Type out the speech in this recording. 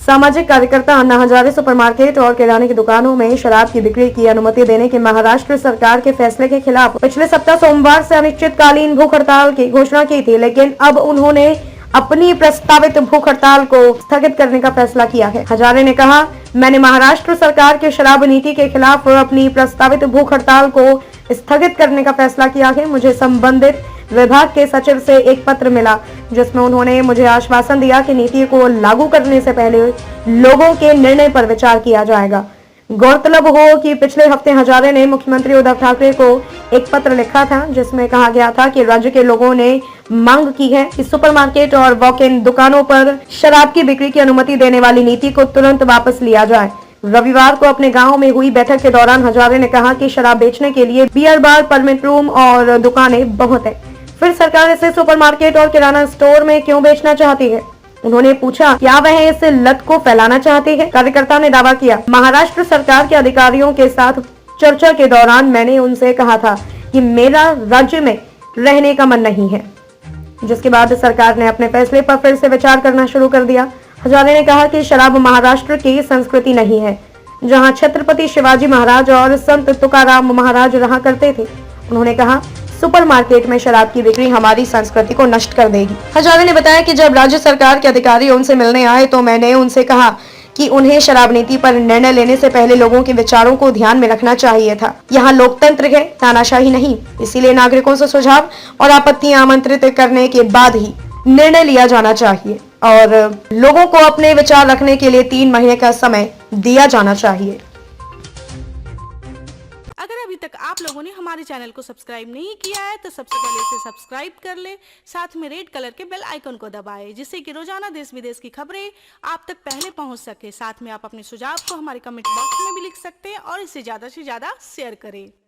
सामाजिक कार्यकर्ता अन्ना हजारे सुपरमार्केट और किराने की दुकानों में शराब की बिक्री की अनुमति देने के महाराष्ट्र सरकार के फैसले के खिलाफ पिछले सप्ताह सोमवार से अनिश्चितकालीन भूख हड़ताल की घोषणा की थी, लेकिन अब उन्होंने अपनी प्रस्तावित भूख हड़ताल को स्थगित करने का फैसला किया है। हजारे ने कहा, मैंने महाराष्ट्र सरकार की शराब नीति के खिलाफ अपनी प्रस्तावित भूख हड़ताल को स्थगित करने का फैसला किया है। मुझे संबंधित विभाग के सचिव से एक पत्र मिला जिसमें उन्होंने मुझे आश्वासन दिया कि नीति को लागू करने से पहले लोगों के निर्णय पर विचार किया जाएगा। गौरतलब हो कि पिछले हफ्ते हजारे ने मुख्यमंत्री उद्धव ठाकरे को एक पत्र लिखा था जिसमें कहा गया था कि राज्य के लोगों ने मांग की है कि सुपरमार्केट और वॉक इन दुकानों पर शराब की बिक्री की अनुमति देने वाली नीति को तुरंत वापस लिया जाए। रविवार को अपने गांव में हुई बैठक के दौरान हजारे ने कहा कि शराब बेचने के लिए बियर बार, परमिट रूम और दुकानें बहुत है, फिर सरकार इसे सुपरमार्केट और किराना स्टोर में क्यों बेचना चाहती है। उन्होंने पूछा, क्या वह इस लत को फैलाना चाहती है। कार्यकर्ता ने दावा किया, महाराष्ट्र सरकार के अधिकारियों के साथ चर्चा के दौरान मैंने उनसे कहा था कि मेरा राज्य में रहने का मन नहीं है, जिसके बाद सरकार ने अपने फैसले पर फिर से विचार करना शुरू कर दिया। हजारे ने कहा कि शराब महाराष्ट्र की संस्कृति नहीं है, जहां छत्रपति शिवाजी महाराज और संत तुकाराम महाराज रहा करते थे। उन्होंने कहा, सुपरमार्केट में शराब की बिक्री हमारी संस्कृति को नष्ट कर देगी। हजारे ने बताया कि जब राज्य सरकार के अधिकारी उनसे मिलने आए तो मैंने उनसे कहा कि उन्हें शराब नीति पर निर्णय लेने से पहले लोगों के विचारों को ध्यान में रखना चाहिए था। यहाँ लोकतंत्र है, तानाशाही नहीं। इसीलिए नागरिकों से सुझाव और आपत्तियां आमंत्रित करने के बाद ही निर्णय लिया जाना चाहिए और लोगों को अपने विचार रखने के लिए 3 महीने का समय दिया जाना चाहिए। अगर अभी तक आप लोगों ने हमारे चैनल को सब्सक्राइब नहीं किया है तो सबसे पहले इसे सब्सक्राइब कर ले, साथ में रेड कलर के बेल आइकन को दबाएं, जिससे कि रोजाना देश विदेश की खबरें आप तक पहले पहुंच सके। साथ में आप अपने सुझाव को हमारे कमेंट बॉक्स में भी लिख सकते हैं और इसे ज्यादा से ज्यादा शेयर करें।